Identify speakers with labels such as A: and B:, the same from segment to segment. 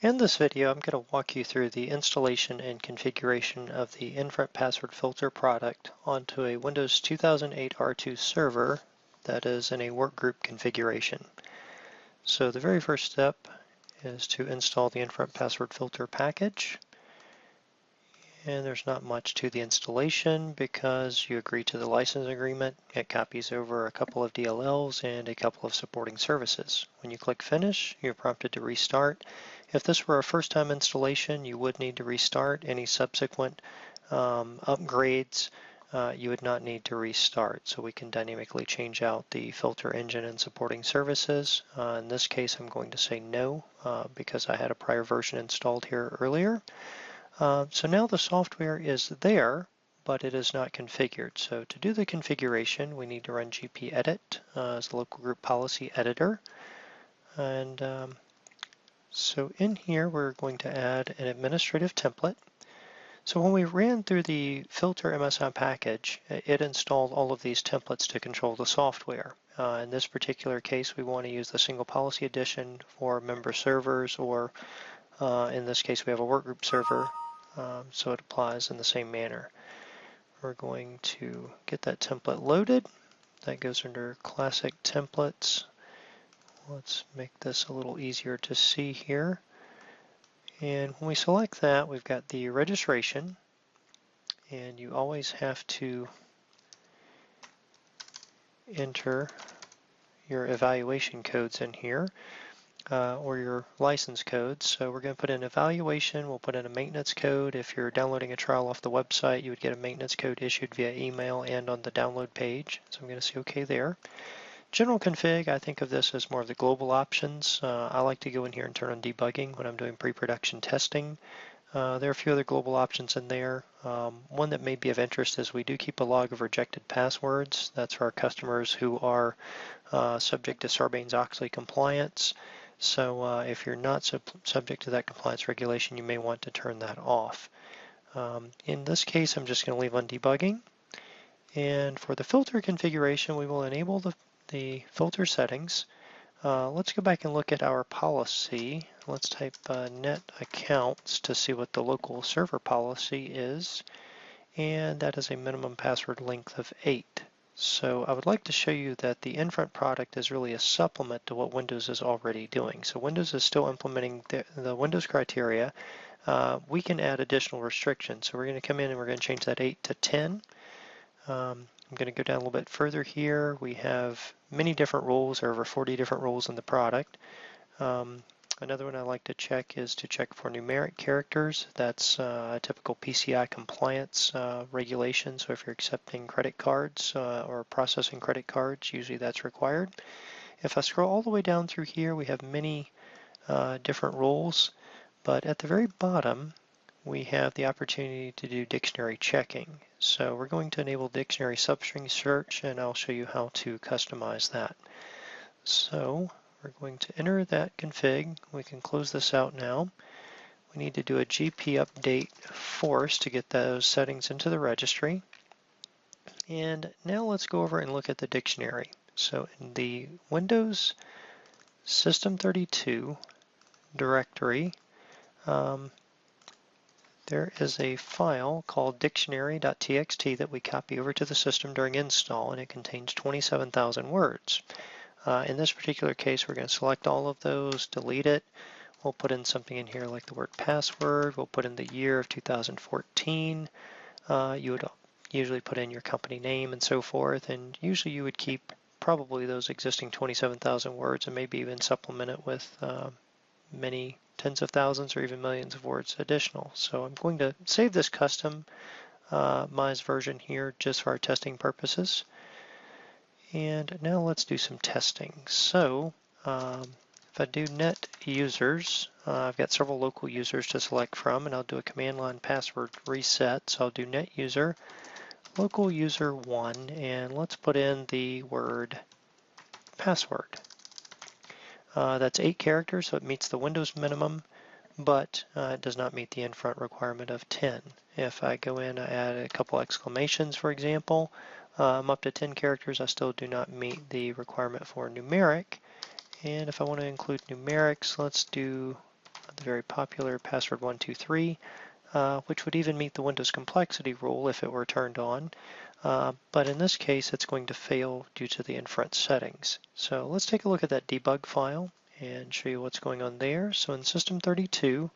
A: In this video, I'm going to walk you through the installation and configuration of the nFront password filter product onto a Windows 2008 R2 server that is in a workgroup configuration. So the very first step is to install the nFront password filter package. And there's not much to the installation because you agree to the license agreement. It copies over a couple of DLLs and a couple of supporting services. When you click Finish, you're prompted to restart. If this were a first-time installation, you would need to restart. Any subsequent upgrades, you would not need to restart. So we can dynamically change out the filter engine and supporting services. In this case, I'm going to say no because I had a prior version installed here earlier. So now the software is there, but it is not configured. So to do the configuration, we need to run gpedit as the local group policy editor. And so in here, we're going to add an administrative template. So when we ran through the filter MSI package, it installed all of these templates to control the software. In this particular case, we want to use the single policy edition for member servers, or in this case, we have a workgroup server. So it applies in the same manner. We're going to get that template loaded. That goes under Classic Templates. Let's make this a little easier to see here. And when we select that, we've got the registration. And you always have to enter your evaluation codes in here. Or your license codes. So we're going to put in evaluation, we'll put in a maintenance code. If you're downloading a trial off the website, you would get a maintenance code issued via email and on the download page. So I'm going to say OK there. General config, I think of this as more of the global options. I like to go in here and turn on debugging when I'm doing pre-production testing. There are a few other global options in there. One that may be of interest is we do keep a log of rejected passwords. That's for our customers who are subject to Sarbanes-Oxley compliance. So if you're not subject to that compliance regulation, you may want to turn that off. In this case, I'm just going to leave on debugging. And for the filter configuration, we will enable the filter settings. Let's go back and look at our policy. Let's type net accounts to see what the local server policy is. And that is a minimum password length of 8. So I would like to show you that the nFront product is really a supplement to what Windows is already doing. So Windows is still implementing the Windows criteria. We can add additional restrictions. So we're going to come in and we're going to change that 8 to 10. I'm going to go down a little bit further here. We have many different rules. There are over 40 different rules in the product. Another one I like to check is to check for numeric characters. That's a typical PCI compliance regulation. So if you're accepting credit cards or processing credit cards, usually that's required. If I scroll all the way down through here, we have many different rules. But at the very bottom, we have the opportunity to do dictionary checking. So we're going to enable dictionary substring search, and I'll show you how to customize that. So we're going to enter that config. We can close this out now. We need to do a GP update force to get those settings into the registry. And now let's go over and look at the dictionary. So in the Windows System 32 directory, there is a file called dictionary.txt that we copy over to the system during install, and it contains 27,000 words. In this particular case, we're going to select all of those, delete it. We'll put in something in here like the word password. We'll put in the year of 2014. You would usually put in your company name and so forth, and usually you would keep probably those existing 27,000 words and maybe even supplement it with many tens of thousands or even millions of words additional. So I'm going to save this customized version here just for our testing purposes. And now let's do some testing. So if I do net users, I've got several local users to select from, and I'll do a command line password reset. So I'll do net user, local user 1, and let's put in the word password. That's 8 characters, so it meets the Windows minimum, but it does not meet the nFront requirement of 10. If I go in, I add a couple exclamations, for example, I'm up to 10 characters, I still do not meet the requirement for numeric. And if I want to include numerics, let's do the very popular password 123, which would even meet the Windows complexity rule if it were turned on. But in this case, it's going to fail due to the nFront settings. So let's take a look at that debug file and show you what's going on there. So in System32,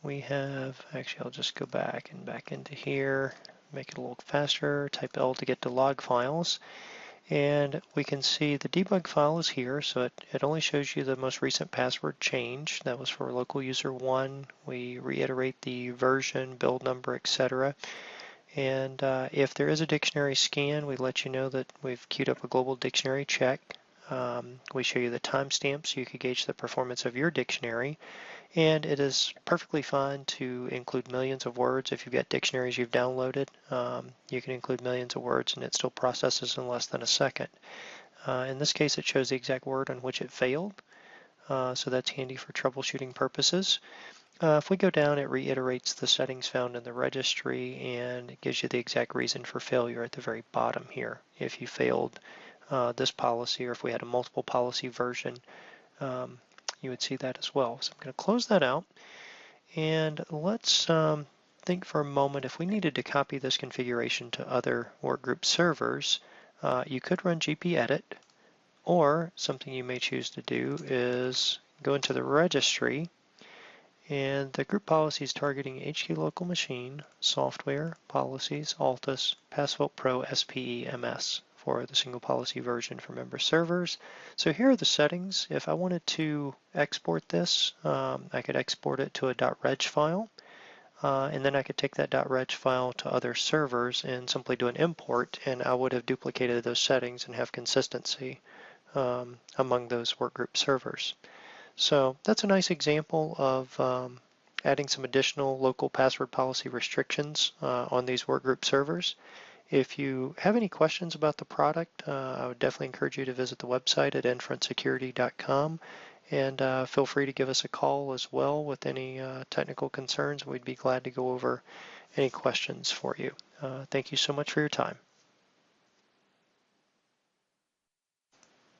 A: we have, actually I'll just go back into here, make it a little faster, type L to get to log files, and we can see the debug file is here, so it only shows you the most recent password change. That was for local user 1. We reiterate the version, build number, etc. And if there is a dictionary scan, we let you know that we've queued up a global dictionary check. We show you the timestamp so you can gauge the performance of your dictionary. And it is perfectly fine to include millions of words. If you've got dictionaries you've downloaded, you can include millions of words and it still processes in less than a second. In this case, it shows the exact word on which it failed, so that's handy for troubleshooting purposes. If we go down, it reiterates the settings found in the registry and it gives you the exact reason for failure at the very bottom here. If you failed this policy, or if we had a multiple policy version, you would see that as well. So I'm going to close that out, and let's think for a moment if we needed to copy this configuration to other workgroup servers. You could run gpedit, or something you may choose to do is go into the registry, and the group policies targeting HK local machine, software, policies, Altus, PassVault Pro, SPE, MS for the single policy version for member servers. So here are the settings. If I wanted to export this, I could export it to a .reg file, and then I could take that .reg file to other servers and simply do an import, and I would have duplicated those settings and have consistency among those workgroup servers. So that's a nice example of adding some additional local password policy restrictions on these workgroup servers. If you have any questions about the product, I would definitely encourage you to visit the website at nfrontsecurity.com, and feel free to give us a call as well with any technical concerns. We'd be glad to go over any questions for you. Thank you so much for your time.